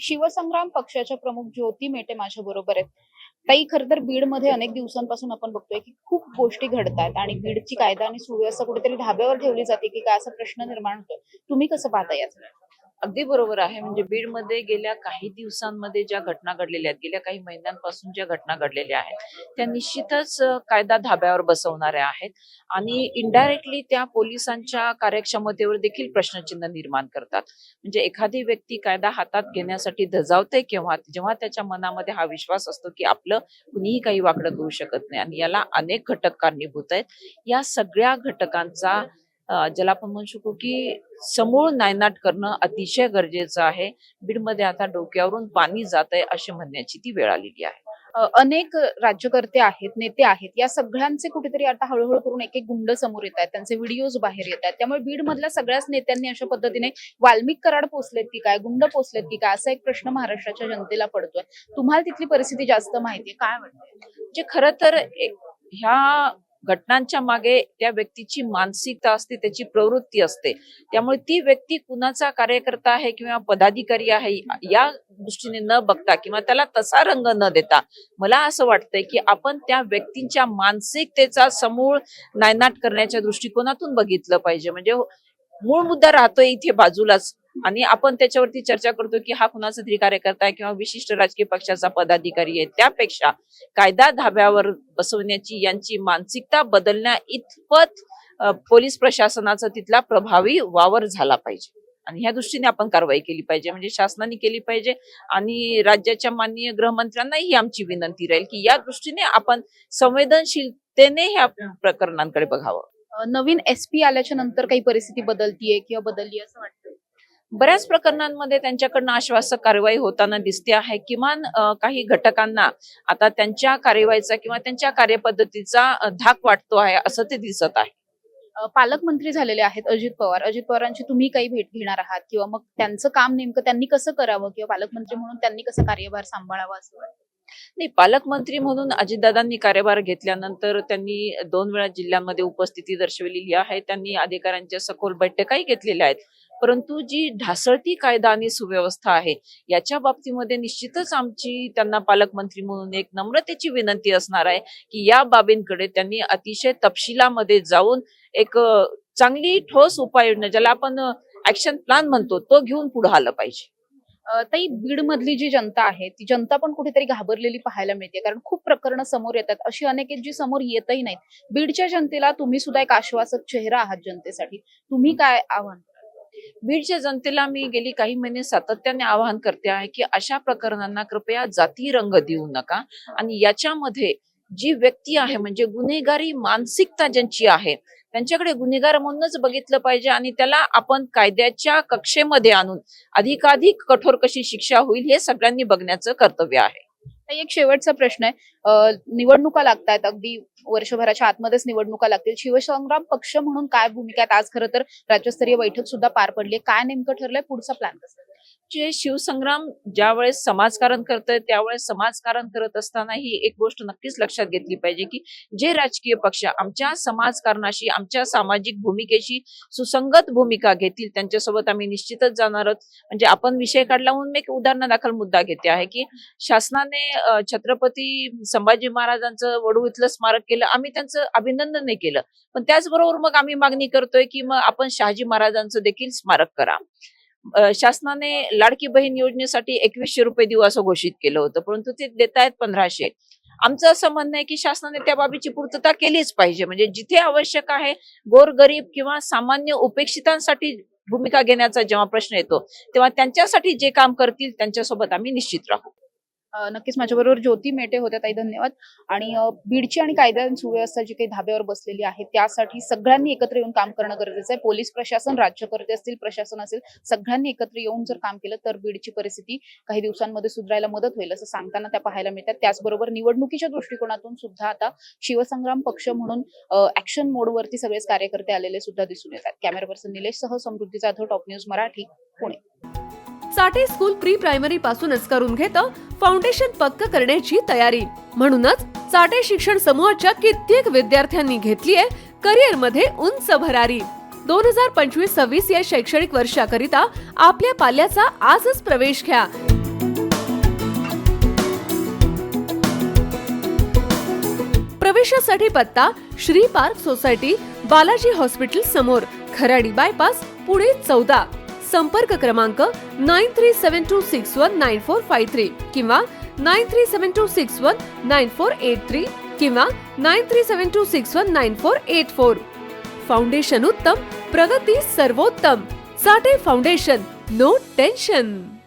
शिवसंग्राम पक्षाच्या प्रमुख ज्योती मेटे माझ्या बरोबर आहेत. ताई, खरं तर बीडमध्ये अनेक दिवसांपासून आपण बघतोय की खूप गोष्टी घडतात आणि बीडची कायदा आणि सुव्यवस्था कुठेतरी धाब्यावर ठेवली जाते की काय, असा प्रश्न निर्माण होतोय. तुम्ही कसं पाहता याचं? अगदी बरोबर आहे. म्हणजे बीडमध्ये गेल्या काही दिवसांमध्ये ज्या घटना घडलेल्या आहेत, गेल्या काही महिन्यांपासून ज्या घटना घडलेल्या आहेत, त्या निश्चितच कायदा धाब्यावर बसवणाऱ्या आहेत आणि इनडायरेक्टली त्या पोलिसांच्या कार्यक्षमतेवर देखील प्रश्नचिन्ह निर्माण करतात. म्हणजे एखादी व्यक्ती कायदा हातात घेण्यासाठी धजावते केव्हा, जेव्हा त्याच्या मनामध्ये हा विश्वास असतो की आपलं कुणीही काही वाकडं करू शकत नाही आणि याला अनेक घटक कारणीभूत आहेत. या सगळ्या घटकांचा ज्याला आपण म्हणू शकू की समूळ नायनाट करणं अतिशय गरजेचं आहे. बीडमध्ये आता डोक्यावरून पाणी जात आहे अशी म्हणण्याची ती वेळ आलेली आहे. अनेक राज्यकर्ते आहेत, नेते आहेत, या सगळ्यांचे कुठेतरी आता हळूहळू करून एक एक गुंड समोर येत आहेत, त्यांचे व्हिडिओज बाहेर येत आहेत. त्यामुळे बीड मधल्या सगळ्याच नेत्यांनी अशा पद्धतीने वाल्मिक कराड पोचलेत की काय, गुंड पोचलेत की काय, असा एक प्रश्न महाराष्ट्राच्या जनतेला पडतोय. तुम्हाला तिथली परिस्थिती जास्त माहितीये, काय वाटतंय? म्हणजे खरं तर ह्या घटनांच्या मागे त्या व्यक्तीची मानसिकता असते, त्याची प्रवृत्ती असते. त्यामुळे ती व्यक्ती कुणाचा कार्यकर्ता आहे किंवा पदाधिकारी आहे या दृष्टीने न बघता किंवा त्याला तसा रंग न देता, मला असं वाटतंय की आपण त्या व्यक्तींच्या मानसिकतेचा समूळ नायनाट करण्याच्या दृष्टिकोनातून बघितलं पाहिजे. म्हणजे मूळ मुद्दा राहतोय इथे बाजूलाच आणि आपण त्याच्यावरती चर्चा करतो की हा कुणाचा तरी कार्यकर्ता आहे किंवा विशिष्ट राजकीय पक्षाचा पदाधिकारी आहे. त्यापेक्षा कायदा धाब्यावर बसवण्याची यांची मानसिकता बदलण्या इतपत पोलीस प्रशासनाचा तिथला प्रभावी वावर झाला पाहिजे आणि ह्या दृष्टीने आपण कारवाई केली पाहिजे. म्हणजे शासनाने केली पाहिजे आणि राज्याच्या माननीय गृहमंत्र्यांनाही ही आमची विनंती राहील की या दृष्टीने आपण संवेदनशीलतेने ह्या प्रकरणांकडे बघावं. नवीन एसपी आल्याच्या नंतर काही परिस्थिती बदलतीये किंवा बदलली असं वाटतं? बऱ्याच प्रकरणांमध्ये त्यांच्याकडनं आश्वासक कारवाई होताना दिसते आहे. किमान काही घटकांना आता त्यांच्या कार्यवाहीचा किंवा त्यांच्या कार्यपद्धतीचा धाक वाटतो आहे असं ते दिसत आहे. पालकमंत्री झालेले आहेत अजित पवार. अजित पवारांची तुम्ही काही भेट घेणार आहात किंवा मग त्यांचं काम नेमकं त्यांनी कसं करावं किंवा पालकमंत्री म्हणून त्यांनी कसं कार्यभार सांभाळावा असं वाटतं? नाही, पालकमंत्री म्हणून अजितदादांनी कार्यभार घेतल्यानंतर त्यांनी 2 वेळा जिल्ह्यांमध्ये उपस्थिती दर्शवलेली आहे. त्यांनी अधिकाऱ्यांच्या सखोल बैठकाही घेतलेल्या आहेत. परंतु जी ढासळती कायदा आणि सुव्यवस्था आहे याच्या बाबतीमध्ये निश्चितच आमची त्यांना पालकमंत्री म्हणून एक नम्रतेची विनंती असणार आहे की या बाबींकडे त्यांनी अतिशय तपशिलामध्ये जाऊन एक चांगली ठोस उपाययोजना, ज्याला आपण ऍक्शन प्लॅन म्हणतो, तो घेऊन पुढे आलं पाहिजे. ताई, बीड मधली जी जनता आहे ती जनता पण कुठेतरी घाबरलेली पाहायला मिळते, कारण खूप प्रकरणं समोर येतात, अशी अनेक आहेत जी समोर येतही नाहीत. बीडच्या जनतेला तुम्ही सुद्धा एक आश्वासक चेहरा आहात जनतेसाठी, तुम्ही काय आव्हान? बीडच्या जनतेला मी गेली काही महिने सातत्याने आवाहन करते आहे की अशा प्रकरणांना कृपया जाती रंग देऊ नका आणि याच्यामध्ये जी व्यक्ती आहे म्हणजे गुन्हेगारी मानसिकता ज्यांची आहे त्यांच्याकडे गुन्हेगार म्हणूनच बघितलं पाहिजे आणि त्याला आपण कायद्याच्या कक्षेमध्ये आणून अधिकाधिक कठोर कशी शिक्षा होईल हे सगळ्यांनी बघण्याचं कर्तव्य आहे. एक शेवटचा प्रश्न आहे, निवडणुका लागतायत, अगदी वर्षभराच्या आतमध्येच निवडणुका लागतील. शिवसंग्राम पक्ष म्हणून काय भूमिका आहेत? आज खरं तर राज्यस्तरीय बैठक सुद्धा पार पडली. काय नेमकं ठरलंय, पुढचा प्लॅन कसा? जे शिवसंग्राम ज्यावेळेस समाजकारण करतंय त्यावेळेस समाजकारण करत असताना ही एक गोष्ट नक्कीच लक्षात घेतली पाहिजे की जे राजकीय पक्ष आमच्या समाजकारणाशी, आमच्या सामाजिक भूमिकेशी सुसंगत भूमिका घेतील त्यांच्यासोबत आम्ही निश्चितच जाणार आहोत. म्हणजे आपण विषय काढला म्हणून मी एक उदाहरणादाखल मुद्दा घेते आहे की शासनाने छत्रपती संभाजी महाराजांचं वडू इथलं स्मारक केलं, आम्ही त्यांचं अभिनंदन नाही केलं, पण त्याचबरोबर मग आम्ही मागणी करतोय की मग आपण शहाजी महाराजांचं देखील स्मारक करा. शासनाने लाडकी बहीण योजनेसाठी 2100 रुपये देऊ असं घोषित केलं होतं, परंतु ते देत आहेत 1500. आमचं असं म्हणणं आहे की शासनाने त्या बाबीची पूर्तता केलीच पाहिजे. म्हणजे जिथे आवश्यक आहे गोरगरीब किंवा सामान्य उपेक्षितांसाठी भूमिका घेण्याचा जेव्हा प्रश्न येतो तेव्हा त्यांच्यासाठी जे काम करतील त्यांच्यासोबत आम्ही निश्चित राहू. नक्कीच माझ्याबरोबर ज्योती मेटे होत्या. ताई, धन्यवाद. आणि बीडची आणि कायदा आणि सुव्यवस्था जी काही धाब्यावर बसलेली आहे त्यासाठी सगळ्यांनी एकत्र येऊन काम करणं गरजेचं आहे. पोलीस प्रशासन, राज्यकर्ते असतील, प्रशासन असेल, सगळ्यांनी एकत्र येऊन जर काम केलं तर बीडची परिस्थिती काही दिवसांमध्ये सुधारायला मदत होईल असं सांगताना त्या पाहायला मिळतात. त्याचबरोबर निवडणुकीच्या दृष्टिकोनातून सुद्धा आता शिवसंग्राम पक्ष म्हणून ऍक्शन मोडवरती सगळेच कार्यकर्ते आलेले सुद्धा दिसून येतात. कॅमेरा पर्सन निलेश सह समृद्धी जाधव, टॉप न्यूज मराठी, पुणे. साठे स्कूल प्री प्रायमरी पासूनच करून घेतं फाउंडेशन पक्क करण्याची तयारी. म्हणूनच साठे शिक्षण समूहाच्या कित्येक विद्यार्थ्यांनी घेतलीये करिअर मध्ये उंच भरारी. 2025-26 या शैक्षणिक वर्षाकरिता आपल्या पाल्याचा आजच प्रवेश घ्या. प्रवेशासाठी पत्ता Shri park society, Balaji hospital समोर, खराडी बायपास, पुणे 14. संपर्क क्रमांक 9372619453 किंवा 9372619483 किंवा 9372619484. फाउंडेशन उत्तम, प्रगती सर्वोत्तम. साठे फाउंडेशन, नो टेन्शन.